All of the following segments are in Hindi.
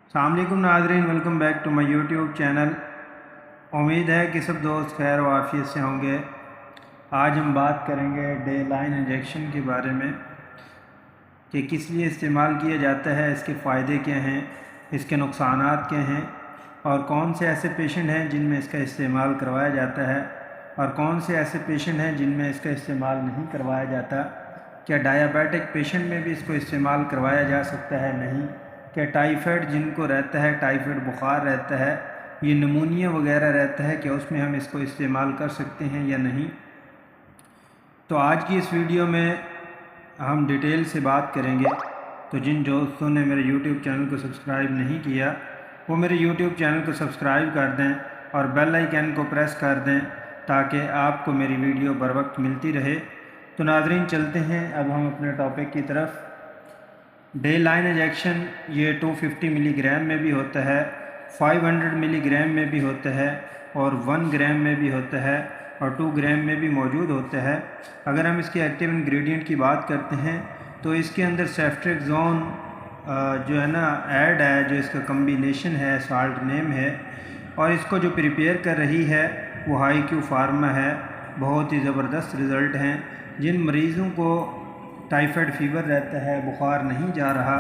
अस्सलाम वालेकुम नाज़रीन, welcome back to my YouTube channel. उम्मीद है कि सब दोस्त खैर व आफियत से होंगे। आज हम बात करेंगे डे लाइन इंजेक्शन के बारे में कि किस लिए इस्तेमाल किया जाता है, इसके फ़ायदे क्या हैं, इसके नुकसानात क्या हैं और कौन से ऐसे पेशेंट हैं जिनमें इसका इस्तेमाल करवाया जाता है और कौन से ऐसे पेशेंट हैं जिनमें इसका इस्तेमाल नहीं करवाया जाता। क्या डायबिटिक पेशेंट में भी इसको इस्तेमाल करवाया जा सकता है? नहीं। क्या टाइफाइड जिनको रहता है, टाइफाइड बुखार रहता है, ये नमूनिया वगैरह रहता है, क्या उसमें हम इसको इस्तेमाल कर सकते हैं या नहीं? तो आज की इस वीडियो में हम डिटेल से बात करेंगे। तो जिन दोस्तों ने मेरे यूट्यूब चैनल को सब्सक्राइब नहीं किया वो मेरे यूट्यूब चैनल को सब्सक्राइब कर दें और बेल आइकन को प्रेस कर दें ताकि आपको मेरी वीडियो बर वक्त मिलती रहे। तो नाज़रीन, चलते हैं अब हम अपने टॉपिक की तरफ। डे लाइन इंजेक्शन ये 250 मिलीग्राम में भी होता है, 500 मिलीग्राम में भी होता है और 1 ग्राम में भी होता है और 2 ग्राम में भी मौजूद होता है। अगर हम इसके एक्टिव इंग्रेडिएंट की बात करते हैं तो इसके अंदर सेफ्ट्रेक्सोन जो है ना ऐड है, जो इसका कम्बिनेशन है, साल्ट नेम है, और इसको जो प्रिपेयर कर रही है वो हाई क्यू फार्मा है। बहुत ही ज़बरदस्त रिज़ल्ट हैं। जिन मरीज़ों को टाइफाइड फ़ीवर रहता है, बुखार नहीं जा रहा,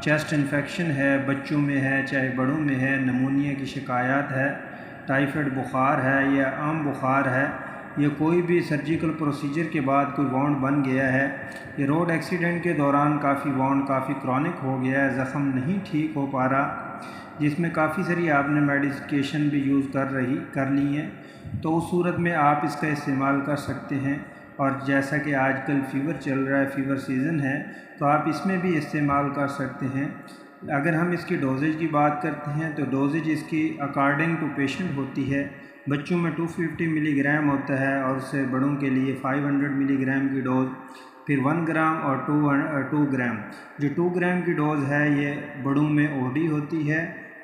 चेस्ट इन्फेक्शन है, बच्चों में है चाहे बड़ों में है, नमूनिया की शिकायत है, टाइफाइड बुखार है या आम बुखार है, या कोई भी सर्जिकल प्रोसीजर के बाद कोई वाउंड बन गया है, ये रोड एक्सीडेंट के दौरान काफ़ी वाउंड काफ़ी क्रॉनिक हो गया है, ज़ख़म नहीं ठीक हो पा रहा, जिसमें काफ़ी सारी आपने मेडिकेशन भी यूज़ कर ली हैं, तो उस सूरत में आप इसका इस्तेमाल कर सकते हैं। और जैसा कि आजकल फ़ीवर चल रहा है, फ़ीवर सीज़न है, तो आप इसमें भी इस्तेमाल कर सकते हैं। अगर हम इसकी डोजेज की बात करते हैं तो डोजेज इसकी अकॉर्डिंग टू पेशेंट होती है। बच्चों में 250 मिलीग्राम होता है और उससे बड़ों के लिए 500 मिलीग्राम की डोज़, फिर 1 ग्राम और 2 ग्राम। जो 2 ग्राम की डोज़ है ये बड़ों में ओडी होती है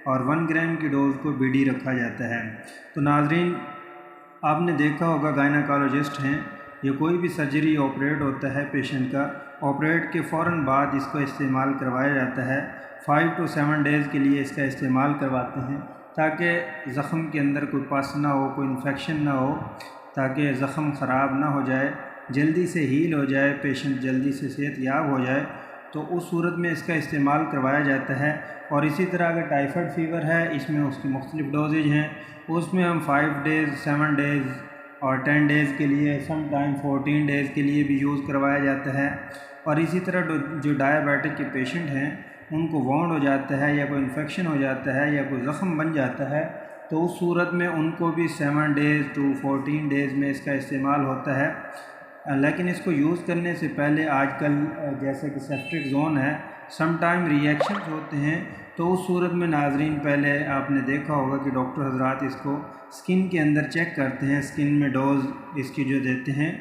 और 1 ग्राम की डोज़ को बीडी रखा जाता है। तो नाज़रीन, आपने देखा होगा गायनाकोलॉजिस्ट हैं, ये कोई भी सर्जरी ऑपरेट होता है पेशेंट का, ऑपरेट के फ़ौर बाद इसको इस्तेमाल करवाया जाता है। 5 to 7 डेज़ के लिए इसका इस्तेमाल करवाते हैं ताकि ज़ख़म के अंदर कोई पस ना हो, कोई इन्फेक्शन ना हो, ताकि ज़ख़म ख़राब ना हो जाए, जल्दी से हील हो जाए, पेशेंट जल्दी से सेहतयाब हो जाए। तो उस सूरत में इसका इस्तेमाल करवाया जाता है। और इसी तरह अगर टाइफाइड फ़ीवर है, इसमें उसकी मुख्तलिफ़ डोजेज हैं, उसमें हम 5 डेज़, 7 डेज़ और 10 डेज़ के लिए, सम टाइम 14 डेज़ के लिए भी यूज़ करवाया जाता है। और इसी तरह जो डायबिटिक के पेशेंट हैं उनको वाउंड हो जाता है या कोई इन्फेक्शन हो जाता है या कोई ज़ख़म बन जाता है, तो उस सूरत में उनको भी 7 डेज़ to 14 डेज़ में इसका इस्तेमाल होता है। लेकिन इसको यूज़ करने से पहले आजकल जैसे कि सेफ्ट्रेक्सोन है, सम टाइम रिएक्शंस होते हैं, तो उस सूरत में नाज़रीन पहले आपने देखा होगा कि डॉक्टर हज़रात इसको स्किन के अंदर चेक करते हैं, स्किन में डोज़ इसकी जो देते हैं,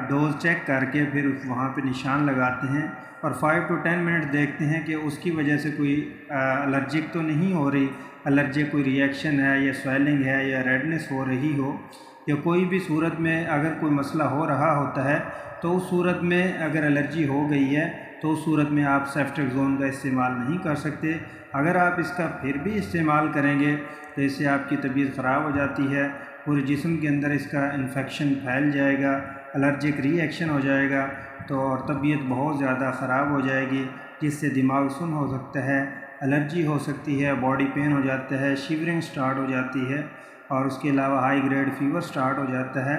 डोज़ चेक करके फिर वहाँ पे निशान लगाते हैं और 5 to 10 मिनट देखते हैं कि उसकी वजह से कोई एलर्जिक तो नहीं हो रही, एलर्जिक कोई रिएक्शन है या स्वेलिंग है या रेडनेस हो रही हो, या कोई भी सूरत में अगर कोई मसला हो रहा होता है, तो उस सूरत में अगर एलर्जी हो गई है तो उस सूरत में आप सेफ्ट्रेक्सोन का इस्तेमाल नहीं कर सकते। अगर आप इसका फिर भी इस्तेमाल करेंगे तो इससे आपकी तबीयत ख़राब हो जाती है, पूरे जिस्म के अंदर इसका इन्फेक्शन फैल जाएगा, एलर्जिक रिएक्शन हो जाएगा, तो और तबीयत बहुत ज़्यादा ख़राब हो जाएगी, जिससे दिमाग सुन्न हो सकता है, एलर्जी हो सकती है, बॉडी पेन हो जाता है, शिवरिंग स्टार्ट हो जाती है और उसके अलावा हाई ग्रेड फ़ीवर स्टार्ट हो जाता है।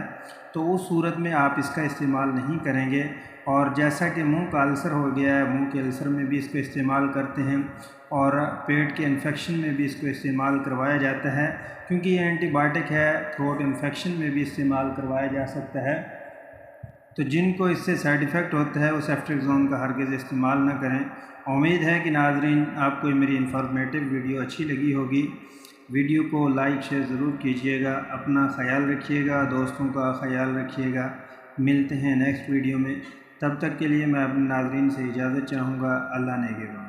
तो उस सूरत में आप इसका इस्तेमाल नहीं करेंगे। और जैसा कि मुंह का अल्सर हो गया है, मुंह के अल्सर में भी इसको इस्तेमाल करते हैं और पेट के इन्फेक्शन में भी इसको इस्तेमाल करवाया जाता है, क्योंकि ये एंटीबायोटिक है, थ्रोट इन्फेक्शन में भी इस्तेमाल करवाया जा सकता है। तो जिनको इससे साइड इफ़ेक्ट होता है वो सेफ्ट्रेक्सोन का हरगिज़ इस्तेमाल ना करें। उम्मीद है कि नाज़रीन आपको मेरी इन्फॉर्मेटिव वीडियो अच्छी लगी होगी। वीडियो को लाइक शेयर ज़रूर कीजिएगा, अपना ख्याल रखिएगा, दोस्तों का ख्याल रखिएगा। मिलते हैं नेक्स्ट वीडियो में, तब तक के लिए मैं अपने नाज़रीन से इजाज़त चाहूँगा। अल्लाह नेगेबान।